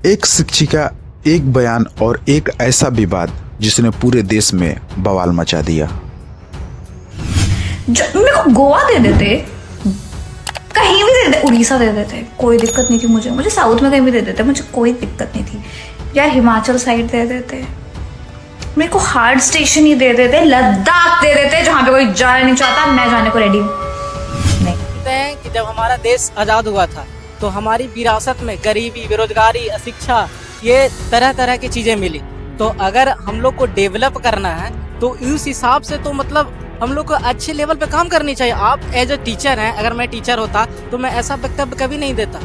एक शिक्षिका, एक बयान और एक ऐसा विवाद जिसने पूरे देश में बवाल मचा दिया। मेरे को गोवा दे देते, कहीं भी दे देते, उड़ीसा दे देते, कोई दिक्कत नहीं थी। मुझे साउथ में कहीं भी दे देते, मुझे कोई दिक्कत नहीं थी यार। हिमाचल साइड दे देते, मेरे को हार्ड स्टेशन ही दे देते, लद्दाख दे देते जहाँ पे कोई जाना नहीं चाहता, मैं जाने को रेडी हूँ। नहीं कि जब हमारा देश आज़ाद हुआ था तो हमारी विरासत में गरीबी, बेरोजगारी, अशिक्षा, ये तरह तरह की चीज़ें मिली। तो अगर हम लोग को डेवलप करना है तो उस हिसाब से तो मतलब हम लोग को अच्छे लेवल पे काम करनी चाहिए। आप एज ए टीचर हैं, अगर मैं टीचर होता तो मैं ऐसा वक्तव्य कभी नहीं देता।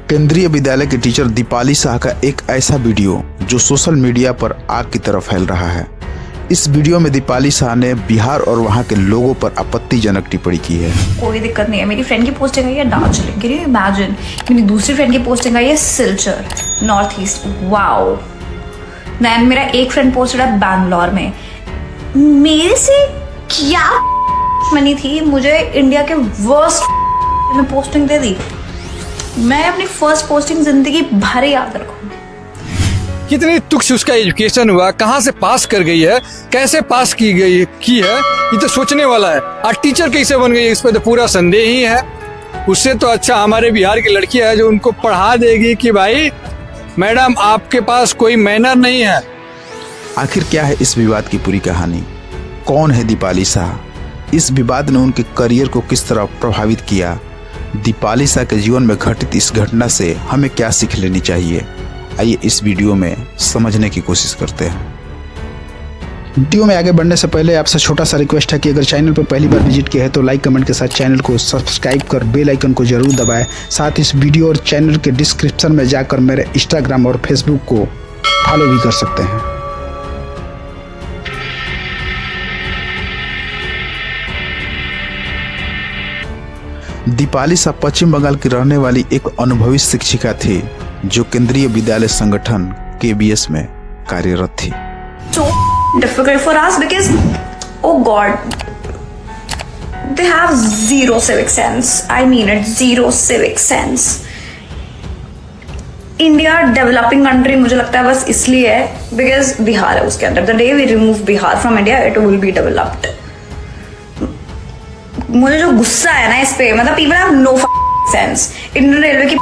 केंद्रीय विद्यालय के टीचर दीपाली शाह का एक ऐसा वीडियो जो सोशल मीडिया पर आग की तरह फैल रहा है। इस वीडियो में दीपाली शाह ने बिहार और वहां के लोगों पर आपत्तिजनक टिप्पणी की है। कोई दिक्कत नहीं है। मेरी फ्रेंड की पोस्टिंग आई है दार्जिलिंग, कैन यू इमेजिन। मेरी दूसरी फ्रेंड की पोस्टिंग आई है Silchar, north east, wow. Then मेरा एक फ्रेंड पोस्टेड है बैंगलोर में। मेरे से क्या मनी थी, मुझे इंडिया के वर्स्ट में पोस्टिंग दे दी। मैं अपनी फर्स्ट पोस्टिंग जिंदगी भर याद रखूंगी। कितनी तुच्छ उसका एजुकेशन हुआ, कहाँ से पास कर गई है, कैसे पास की है, ये तो सोचने वाला है। और टीचर कैसे बन गई, इस पर तो पूरा संदेह ही है। उससे तो अच्छा हमारे बिहार की लड़कियां है जो उनको पढ़ा देगी कि भाई मैडम आपके पास कोई मैनर नहीं है। आखिर क्या है इस विवाद की पूरी कहानी? कौन है दीपाली शाह? इस विवाद ने उनके करियर को किस तरह प्रभावित किया? दीपाली शाह के जीवन में घटित इस घटना से हमें क्या सीख लेनी चाहिए? आइए इस वीडियो में समझने की कोशिश करते हैं। वीडियो में आगे बढ़ने से पहले आपसे छोटा सा रिक्वेस्ट है कि अगर चैनल पर पहली बार विजिट किया है तो लाइक कमेंट के साथ चैनल को सब्सक्राइब कर बेल आइकन को जरूर दबाएं। साथ इस वीडियो और चैनल के डिस्क्रिप्शन में जाकर मेरे इंस्टाग्राम और फेसबुक को फॉलो भी कर सकते हैं। दीपाली शाह पश्चिम बंगाल की रहने वाली एक अनुभवी शिक्षिका थी जो केंद्रीय विद्यालय संगठन KVS में कार्यरत थी। So difficult for us because, oh God, they have zero civic sense. I mean it, zero civic sense. India developing country मुझे लगता है बस इसलिए है बिकॉज बिहार है उसके अंदर। The day we remove Bihar from India it will be developed. मुझे जो गुस्सा है ना इस पे, मतलब people have no sense. Indian railway की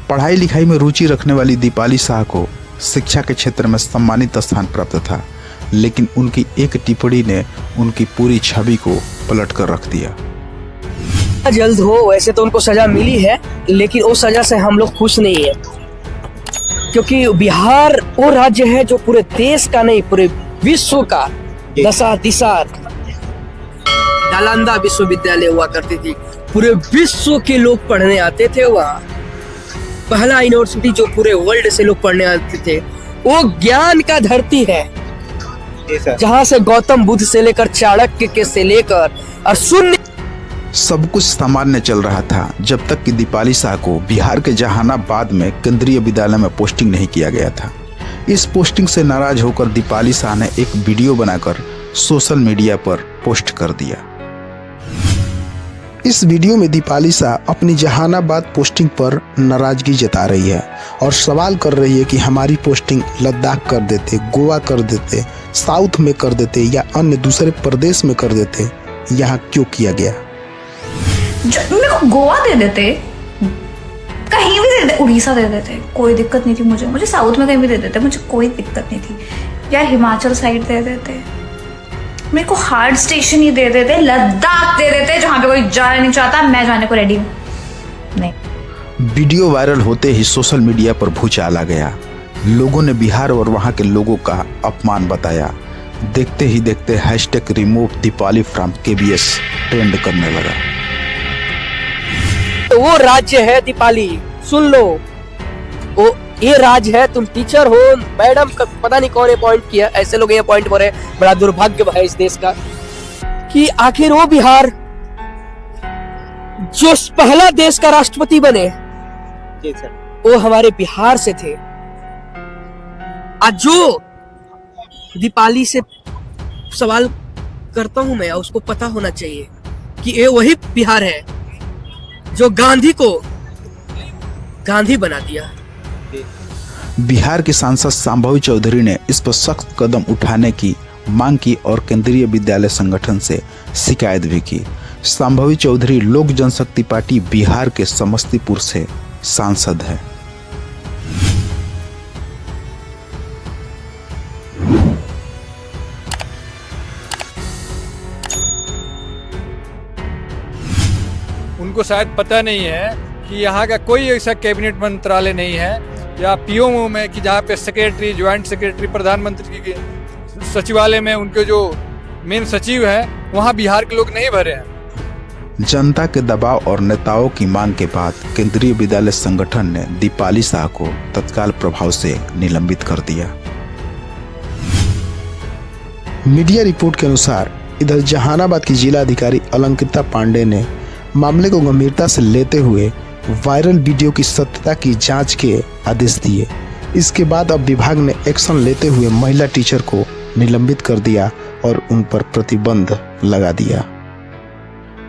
पढ़ाई लिखाई में रुचि रखने वाली दीपाली शाह को शिक्षा के क्षेत्र में सम्मानित स्थान प्राप्त था, लेकिन उनकी एक टिप्पणी ने उनकी पूरी छवि को पलट कर रख दिया। जल्द हो, वैसे तो उनको सजा मिली है लेकिन वो सजा से हम लोग खुश नहीं है, क्योंकि बिहार वो राज्य है जो पूरे देश का नहीं पूरे विश्व का दशा दिशा नालंदा विश्वविद्यालय हुआ करती थी। पूरे विश्व के लोग पढ़ने आते थे वहाँ। पहला यूनिवर्सिटी जो पूरे वर्ल्ड से लोग पढ़ने आते थे। वो ज्ञान का धरती है जहाँ से गौतम बुद्ध से लेकर चाणक्य के से लेकर और शून्य सब कुछ सामान्य चल रहा था जब तक कि दीपाली शाह को बिहार के जहानाबाद में केंद्रीय विद्यालय में पोस्टिंग नहीं किया गया था। इस पोस्टिंग से नाराज होकर दीपाली शाह ने एक वीडियो बनाकर सोशल मीडिया पर पोस्ट कर दिया। इस वीडियो में दीपाली शाह अपनी जहानाबाद पोस्टिंग पर नाराजगी जता रही है और सवाल कर रही है कि हमारी पोस्टिंग लद्दाख कर देते, गोवा कर देते, साउथ में कर देते या अन्य दूसरे प्रदेश में कर देते, यहाँ क्यों किया गया? मेरे को गोवा दे देते, कहीं भी दे देते, उड़ीसा दे देते, कोई दिक्कत नहीं थी। मुझे साउथ में कहीं भी दे देते, मुझे कोई दिक्कत नहीं थी यार। हिमाचल साइड दे देते, मेरे को हार्ड स्टेशन ही दे देते, लद्दाख दे देते जहाँ पे कोई जाना नहीं चाहता, मैं जाने को रेडी हूँ। नहीं। वीडियो वायरल होते ही सोशल मीडिया पर भूचाल आ गया। लोगों ने बिहार और वहां के लोगों का अपमान बताया। देखते ही देखते hashtag remove Deepali from KVS trend करने लगा। तो वो राज्य है दीपाली, सुन लो, वो ये राज्य है। तुम टीचर हो मैडम, पता नहीं कौन अपॉइंट किया, ऐसे लोग ये अपॉइंट हो रहे। बड़ा दुर्भाग्य है इस देश का कि आखिर वो बिहार जो पहला देश का राष्ट्रपति बने जी सर, वो हमारे बिहार से थे। आज जो दीपाली से सवाल करता हूं मैं, उसको पता होना चाहिए कि ये वही बिहार है जो गांधी को गांधी बना दिया। बिहार के सांसद शांभवी चौधरी ने इस पर सख्त कदम उठाने की मांग की और केंद्रीय विद्यालय संगठन से शिकायत भी की। शांभवी चौधरी लोक जनशक्ति पार्टी बिहार के समस्तीपुर से सांसद है। उनको शायद पता नहीं है कि यहाँ का कोई ऐसा कैबिनेट मंत्रालय नहीं है या पीओ में कि जहाँ पे सेक्रेटरी, ज्वाइंट सेक्रेटरी, प्रधानमंत्री के सचिवालय में उनके जो मेन सचिव हैं वहाँ बिहार के लोग नहीं भरे हैं। जनता के दबाव और नेताओं की मांग के बाद केंद्रीय विद्यालय संगठन ने दीपाली शाह को तत्काल प्रभाव से निलंबित कर दिया। मीडिया रिपोर्ट के अनुसार इधर जहानाबाद की जिला अधिकारी अलंकृता पांडे ने मामले को गंभीरता से लेते हुए वायरल वीडियो की सत्यता की जांच के आदेश दिए। इसके बाद अब विभाग ने एक्शन लेते हुए महिला टीचर को निलंबित कर दिया और उन पर प्रतिबंध लगा दिया।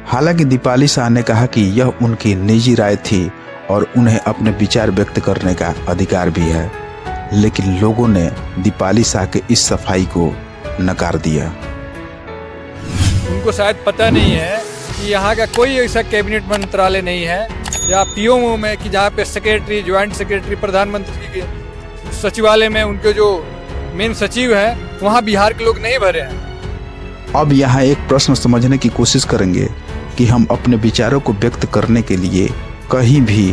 हालांकि दीपाली शाह ने कहा कि यह उनकी निजी राय थी और उन्हें अपने विचार व्यक्त करने का अधिकार भी है, लेकिन लोगों ने दीपाली शाह के इस सफाई को नकार दिया। उनको शायद पता नहीं है कि यहाँ का कोई ऐसा कैबिनेट मंत्रालय नहीं है या पीओ में कि जहाँ पे सेक्रेटरी, ज्वाइंट सेक्रेटरी, प्रधानमंत्री के सचिवालय में उनके जो मेन सचिव हैं वहाँ बिहार के लोग नहीं भरे हैं। अब यहाँ एक प्रश्न समझने की कोशिश करेंगे कि हम अपने विचारों को व्यक्त करने के लिए कहीं भी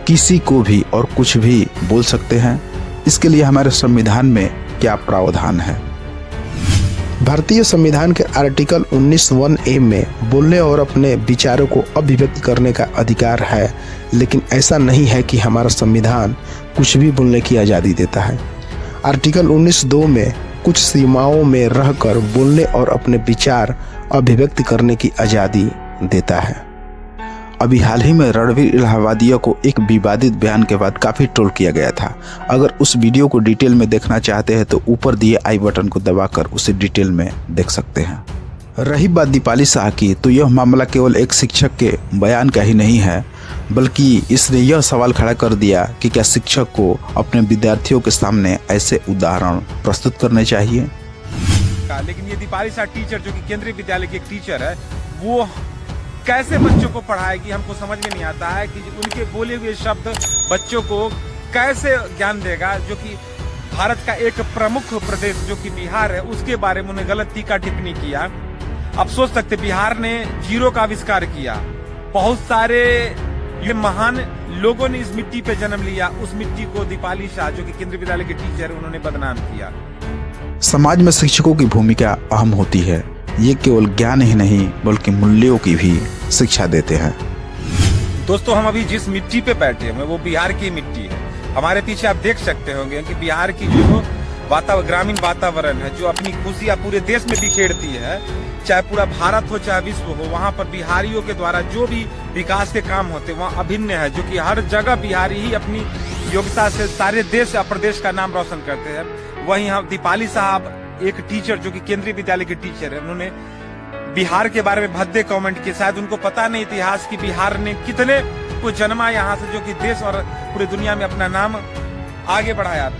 किसी को भी और कुछ भी बोल सकते हैं। इसके लिए हमारे संविधान में क्या प्रावधान है? भारतीय संविधान के आर्टिकल 19(1)(a) में बोलने और अपने विचारों को अभिव्यक्त करने का अधिकार है, लेकिन ऐसा नहीं है कि हमारा संविधान कुछ भी बोलने की आज़ादी देता है। आर्टिकल 19(2) में कुछ सीमाओं में रहकर बोलने और अपने विचार अभिव्यक्त करने की आज़ादी देता है। अभी हाल ही में रणवीर इलाहाबादिया को एक विवादित बयान के बाद काफ़ी ट्रोल किया गया था। अगर उस वीडियो को डिटेल में देखना चाहते हैं तो ऊपर दिए आई बटन को दबाकर उसे डिटेल में देख सकते हैं। रही बात दीपाली शाह की, तो यह मामला केवल एक शिक्षक के बयान का ही नहीं है, बल्कि इसने यह सवाल खड़ा कर दिया कि क्या शिक्षक को अपने विद्यार्थियों के सामने ऐसे उदाहरण प्रस्तुत करने चाहिए। लेकिन ये दीपाली शाह टीचर, जो कि केंद्रीय विद्यालय की एक टीचर है, वो कैसे बच्चों को पढ़ाएगी, हमको समझ में नहीं आता है कि उनके बोले हुए शब्द बच्चों को कैसे ज्ञान देगा। जो कि भारत का एक प्रमुख प्रदेश जो कि बिहार है, उसके बारे में उन्हें गलत टीका टिप्पणी किया। अब सोच सकते बिहार ने जीरो का आविष्कार किया, बहुत सारे ये महान लोगों ने इस मिट्टी पे जन्म लिया, उस मिट्टी को दीपाली शाह जो कि केंद्रीय विद्यालय के टीचर उन्होंने बदनाम किया। समाज में शिक्षकों की भूमिका अहम होती है। ये केवल ज्ञान ही नहीं बल्कि मूल्यों की भी शिक्षा देते हैं। दोस्तों, हम अभी जिस मिट्टी पे बैठे हैं वो बिहार की मिट्टी है। हमारे पीछे आप देख सकते होंगे कि बिहार की जो ग्रामीण वातावरण है, जो अपनी खुशियां पूरे देश में बिखेरती है, चाहे पूरा भारत हो चाहे विश्व हो, वहाँ पर बिहारियों के द्वारा जो भी विकास के काम होते वहाँ अभिन्न है। जो कि हर जगह बिहारी ही अपनी योग्यता से सारे देश या प्रदेश का नाम रोशन करते हैं। वहीं हम दीपाली साहब एक टीचर जो कि केंद्रीय विद्यालय के टीचर है, उन्होंने बिहार के बारे में भद्दे कमेंट किए। शायद उनको पता नहीं इतिहास की बिहार ने कितने को जन्मा यहाँ से, जो कि देश और पूरी दुनिया में अपना नाम आगे बढ़ाया।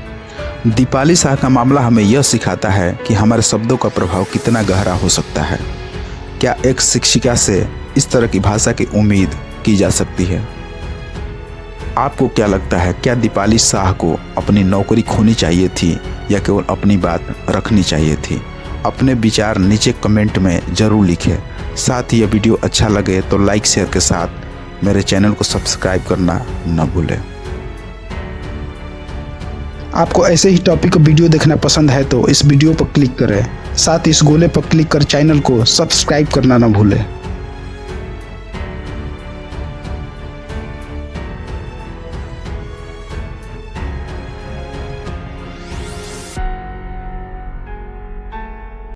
दीपाली शाह का मामला हमें यह सिखाता है कि हमारे शब्दों का प्रभाव कितना गहरा हो सकता है। क्या एक शिक्षिका से इस तरह की भाषा की उम्मीद की जा सकती है? आपको क्या लगता है, क्या दीपाली शाह को अपनी नौकरी खोनी चाहिए थी या केवल अपनी बात रखनी चाहिए थी? अपने विचार नीचे कमेंट में जरूर लिखें। साथ ही यह वीडियो अच्छा लगे तो लाइक शेयर के साथ मेरे चैनल को सब्सक्राइब करना न भूलें। आपको ऐसे ही टॉपिक वीडियो देखना पसंद है तो इस वीडियो पर क्लिक करें, साथ ही इस गोले पर क्लिक कर चैनल को सब्सक्राइब करना न भूलें।